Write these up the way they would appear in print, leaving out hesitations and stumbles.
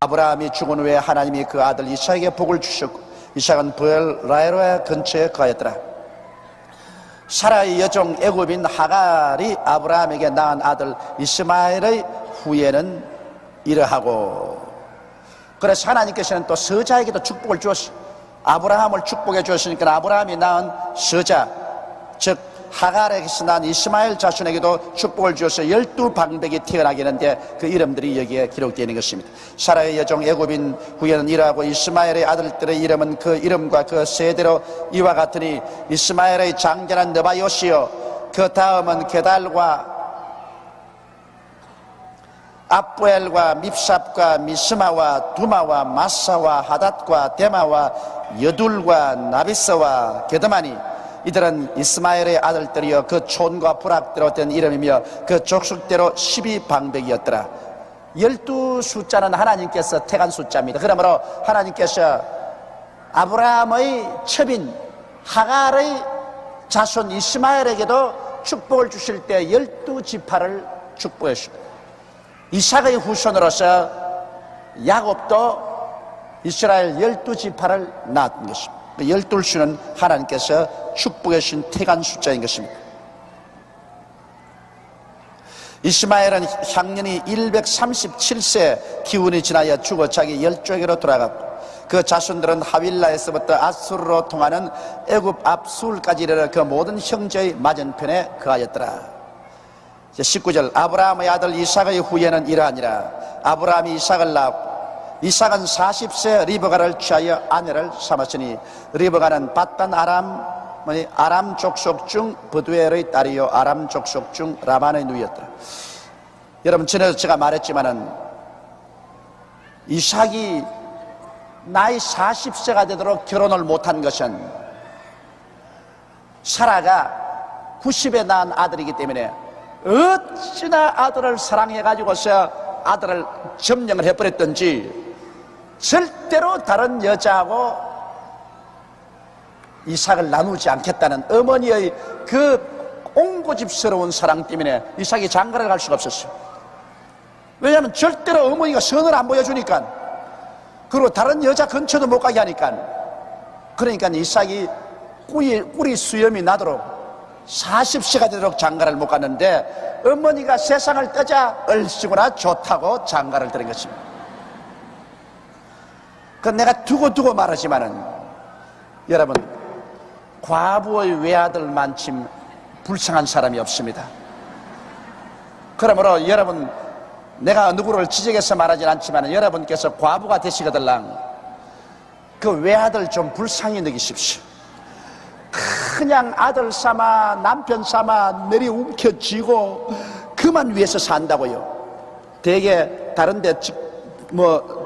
아브라함이 죽은 후에 하나님이 그 아들 이삭에게 복을 주셨고, 이삭은 브엘라헬 근처에 거했더라. 사라의 여종 애굽인 하갈이 아브라함에게 낳은 아들 이스마엘의 후예는 이러하고, 그래서 하나님께서는 또 서자에게도 축복을 주었어요. 아브라함을 축복해 주었으니까 아브라함이 낳은 서자, 즉 하갈에게서 낳은 이스마엘 자손에게도 축복을 주어서 12방백이 태어나게 했는데 그 이름들이 여기에 기록되어 있는 것입니다. 사라의 여종 애굽인 후예는 이러하고, 이스마엘의 아들들의 이름은 그 이름과 그 세대로 이와 같으니, 이스마엘의 장자는 느바요시요, 그 다음은 게달과 압부엘과 밉삽과 미스마와 두마와 마사와 하닷과 데마와 여둘과 나비스와 게드마니, 이들은 이스마엘의 아들들이여 그 촌과 부락대로 된 이름이며 그 족속대로 12방백이었더라. 12숫자는 하나님께서 택한 숫자입니다. 그러므로 하나님께서 아브라함의 첩인 하갈의 자손 이스마엘에게도 축복을 주실 때 12지파를 축복했습니다. 이삭의 후손으로서 야곱도 이스라엘 12지파를 낳은 것입니다. 12수는 하나님께서 축복해 주신 태간 숫자인 것입니다. 이스마엘은 향년이 137세 기운이 지나여 죽어 자기 열조에게로 돌아갔고, 그 자손들은 하윌라에서부터 아수르로 통하는 애굽 압술까지 이르러 그 모든 형제의 맞은편에 거하였더라. 19절, 아브라함의 아들 이삭의 후예는 이러하니라. 아브라함이 이삭을 낳았고, 이삭은 40세 리브가를 취하여 아내를 삼았으니, 리브가는 밧단 아람 족속 중 브두엘의 딸이요 아람 족속 중 라반의 누이였더라. 여러분, 전에도 제가 말했지만은 이삭이 나이 40세가 되도록 결혼을 못한 것은 사라가 90에 낳은 아들이기 때문에 어찌나 아들을 사랑해가지고서 아들을 점령을 해버렸던지 절대로 다른 여자하고 이삭을 나누지 않겠다는 어머니의 그 옹고집스러운 사랑 때문에 이삭이 장가를 갈 수가 없었어요. 왜냐하면 절대로 어머니가 선을 안 보여주니까, 그리고 다른 여자 근처도 못 가게 하니까. 그러니까 이삭이 꿀이 수염이 나도록 40세가 되도록 장가를 못 갔는데, 어머니가 세상을 떠자 얼씨구나 좋다고 장가를 들은 것입니다. 그건 내가 두고 말하지만은, 여러분, 과부의 외아들만큼 불쌍한 사람이 없습니다. 그러므로 여러분, 내가 누구를 지적해서 말하진 않지만 여러분께서 과부가 되시거들랑 그 외아들 좀 불쌍히 여기십시오. 그냥 아들 삼아 남편 삼아 내리 움켜쥐고 그만 위해서 산다고요. 대개 다른데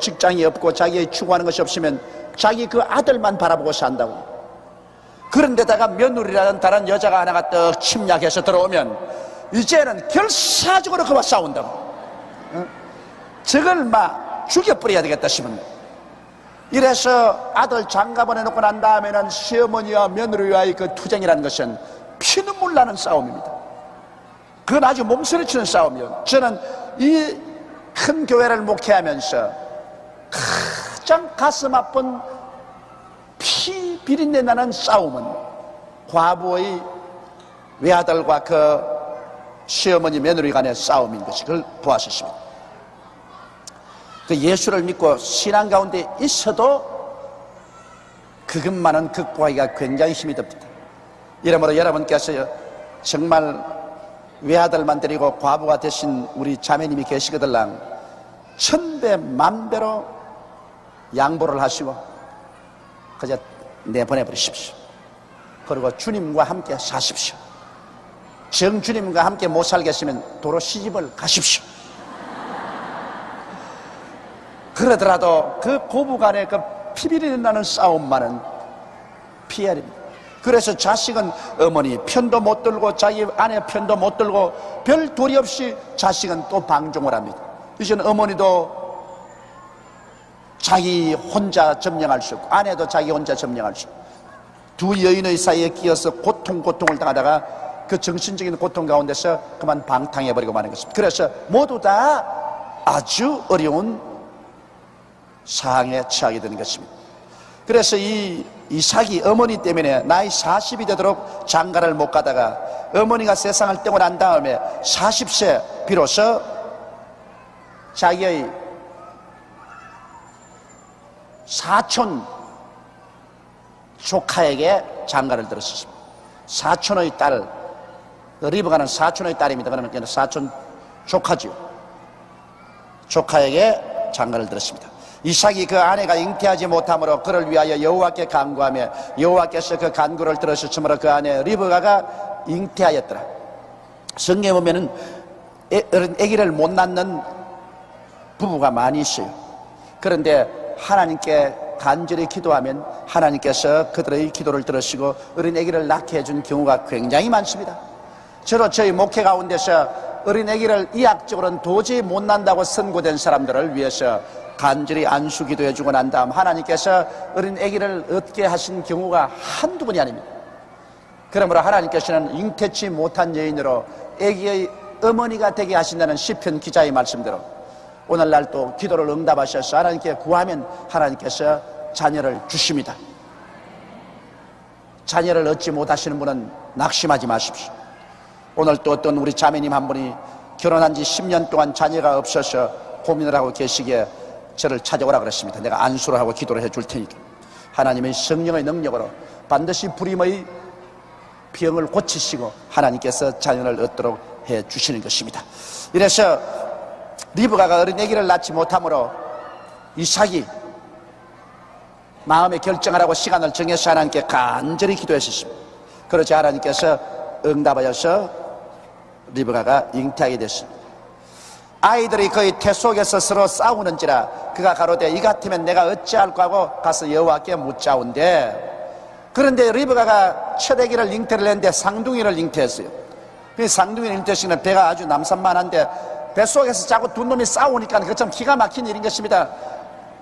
직장이 없고 자기의 추구하는 것이 없으면 자기 그 아들만 바라보고 산다고. 그런데다가 며느리라는 다른 여자가 하나가 떡 침략해서 들어오면 이제는 결사적으로 그와 싸운다고. 저걸 막 죽여버려야 되겠다 싶은 거예요. 이래서 아들 장가 보내놓고 난 다음에는 시어머니와 며느리와의 그 투쟁이라는 것은 피눈물 나는 싸움입니다. 그건 아주 몸서리치는 싸움이에요. 저는 이 큰 교회를 목회하면서 가장 가슴 아픈 피 비린내 나는 싸움은 과부의 외아들과 그 시어머니 며느리 간의 싸움인 것이, 그걸 보았습니다. 그 예수를 믿고 신앙 가운데 있어도 그것만은 극복하기가 굉장히 힘이 듭니다. 이러므로 여러분께서 정말 외아들만 데리고 과부가 되신 우리 자매님이 계시거들랑 천배 만배로 양보를 하시고 그저 내보내버리십시오. 그리고 주님과 함께 사십시오. 정주님과 함께 못 살겠으면 도로 시집을 가십시오. 그러더라도 그 고부간의 그 피비린내 나는 싸움만은 피해야 됩니다. 그래서 자식은 어머니 편도 못 들고 자기 아내 편도 못 들고 별 도리 없이 자식은 또 방종을 합니다. 이제는 어머니도 자기 혼자 점령할 수 없고 아내도 자기 혼자 점령할 수 없고 두 여인의 사이에 끼어서 고통을 당하다가 그 정신적인 고통 가운데서 그만 방탕해버리고 마는 것입니다. 그래서 모두 다 아주 어려운 상황에 처하게 되는 것입니다. 그래서 이 이삭이 어머니 때문에 나이 40이 되도록 장가를 못 가다가 어머니가 세상을 떠고 난 다음에 40세 비로소 자기의 사촌 조카에게 장가를 들었습니다. 사촌의 딸, 리브가는 사촌의 딸입니다. 그러면 사촌 조카지요. 조카에게 장가를 들었습니다. 이삭이 그 아내가 잉태하지 못함으로 그를 위하여 여호와께 간구하며 여호와께서 그 간구를 들으셨으므로 그 아내 리브가가 잉태하였더라. 성경에 보면은 아기를 못 낳는 부부가 많이 있어요. 그런데 하나님께 간절히 기도하면 하나님께서 그들의 기도를 들으시고 어린 아기를 낳게 해준 경우가 굉장히 많습니다. 저도 저희 목회 가운데서 어린 아기를 의학적으로는 도저히 못 낳는다고 선고된 사람들을 위해서 간절히 안수 기도해주고 난 다음 하나님께서 어린 아기를 얻게 하신 경우가 한두 번이 아닙니다. 그러므로 하나님께서는 잉태치 못한 여인으로 아기의 어머니가 되게 하신다는 시편 기자의 말씀대로 오늘날 또 기도를 응답하셔서 하나님께 구하면 하나님께서 자녀를 주십니다. 자녀를 얻지 못하시는 분은 낙심하지 마십시오. 오늘 또 어떤 우리 자매님 한 분이 결혼한 지 10년 동안 자녀가 없어서 고민을 하고 계시기에 저를 찾아오라 그랬습니다. 내가 안수를 하고 기도를 해줄 테니까 하나님의 성령의 능력으로 반드시 불임의 병을 고치시고 하나님께서 자녀를 얻도록 해주시는 것입니다. 이래서 리브가가 어린 아기를 낳지 못함으로 이삭이 마음의 결정을 하고 시간을 정해서 하나님께 간절히 기도했습니다. 그러자 하나님께서 응답하여서 리브가가 잉태하게 됐습니다. 아이들이 그의 태 속에서 서로 싸우는지라 그가 가로되 이 같으면 내가 어찌할까 하고 가서 여호와께 묻자온데 그런데 리브가가 첫 아기를 잉태를 했는데 쌍둥이를 잉태했어요. 그 쌍둥이를 잉태시키는 배가 아주 남산만한데 뱃속에서 자꾸 두 놈이 싸우니까 그거 참 기가 막힌 일인 것입니다.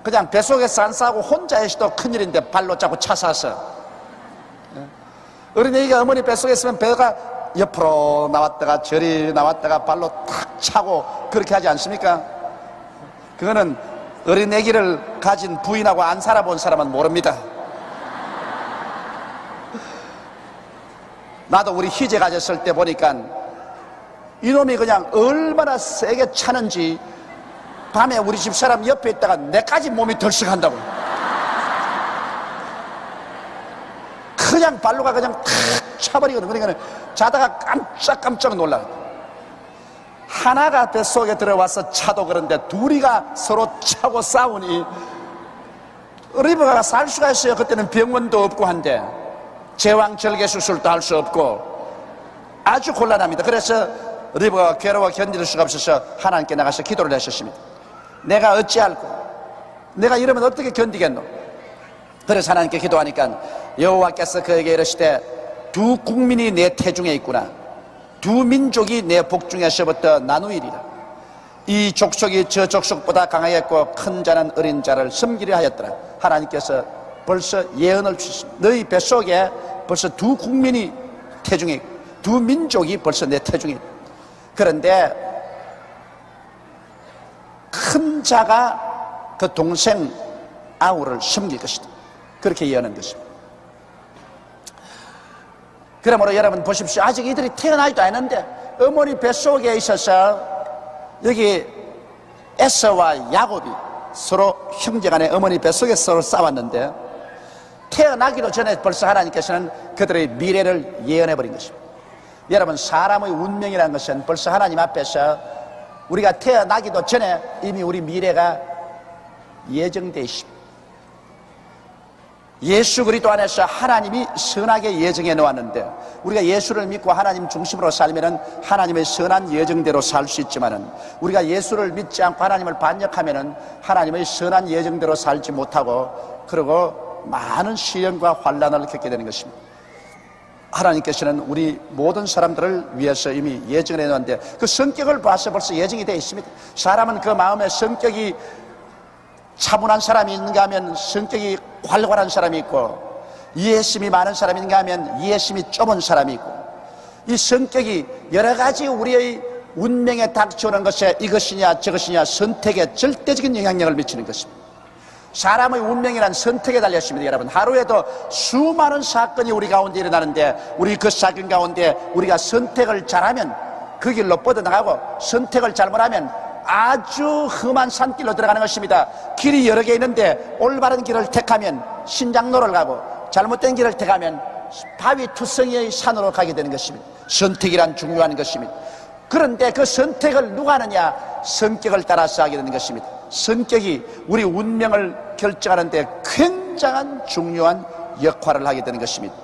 그냥 뱃속에서 안 싸우고 혼자 해서도 큰일인데 발로 자꾸 차서서 어린애가 어머니 뱃속에 있으면 배가 옆으로 나왔다가 저리 나왔다가 발로 탁 차고 그렇게 하지 않습니까? 그거는 어린애기를 가진 부인하고 안 살아본 사람은 모릅니다. 나도 우리 희재 가졌을 때 보니까 이놈이 그냥 얼마나 세게 차는지 밤에 우리 집 사람 옆에 있다가 내까지 몸이 덜썩한다고. 그냥 발로가 그냥 탁 차버리거든. 그러니까 자다가 깜짝깜짝 놀라. 하나가 뱃속에 들어와서 차도 그런데 둘이가 서로 차고 싸우니 리브가가 살 수가 있어요. 그때는 병원도 없고 한데 제왕절개 수술도 할 수 없고 아주 곤란합니다. 그래서 리브가가 괴로워 견딜 수가 없어서 하나님께 나가서 기도를 하셨습니다. 내가 어찌할꼬? 내가 이러면 어떻게 견디겠노? 그래서 하나님께 기도하니까 여호와께서 그에게 이르시되 두 국민이 내 태중에 있구나. 두 민족이 내 복중에서부터 나누이리라. 이 족속이 저 족속보다 강하겠고 큰 자는 어린 자를 섬기려 하였더라. 하나님께서 벌써 예언을 주셨습니다. 너희 뱃속에 벌써 두 국민이 태중에 있고 두 민족이 벌써 내 태중에 있다. 그런데 큰 자가 그 동생 아우를 섬길 것이다. 그렇게 예언한 것입니다. 그러므로 여러분 보십시오. 아직 이들이 태어나지도 않았는데 어머니 뱃속에 있어서 여기 에서와 야곱이 서로 형제간에 어머니 뱃속에 서로 싸웠는데 태어나기도 전에 벌써 하나님께서는 그들의 미래를 예언해버린 것입니다. 여러분 사람의 운명이라는 것은 벌써 하나님 앞에서 우리가 태어나기도 전에 이미 우리 미래가 예정되어 있습니다. 예수 그리스도 안에서 하나님이 선하게 예정해 놓았는데 우리가 예수를 믿고 하나님 중심으로 살면은 하나님의 선한 예정대로 살 수 있지만은 우리가 예수를 믿지 않고 하나님을 반역하면은 하나님의 선한 예정대로 살지 못하고 그리고 많은 시련과 환난을 겪게 되는 것입니다. 하나님께서는 우리 모든 사람들을 위해서 이미 예정해 놓았는데 그 성격을 봐서 벌써 예정이 되어 있습니다. 사람은 그 마음에 성격이 차분한 사람이 있는가 하면 성격이 활발한 사람이 있고 이해심이 많은 사람인가 하면 이해심이 좁은 사람이 있고 이 성격이 여러 가지 우리의 운명에 닥쳐오는 것에 이것이냐 저것이냐 선택에 절대적인 영향력을 미치는 것입니다. 사람의 운명이란 선택에 달려 있습니다. 여러분, 하루에도 수많은 사건이 우리 가운데 일어나는데 우리 그 사건 가운데 우리가 선택을 잘하면 그 길로 뻗어나가고 선택을 잘못하면 아주 험한 산길로 들어가는 것입니다. 길이 여러 개 있는데 올바른 길을 택하면 신장로를 가고 잘못된 길을 택하면 바위투성이의 산으로 가게 되는 것입니다. 선택이란 중요한 것입니다. 그런데 그 선택을 누가 하느냐? 성격을 따라서 하게 되는 것입니다. 성격이 우리 운명을 결정하는 데 굉장한 중요한 역할을 하게 되는 것입니다.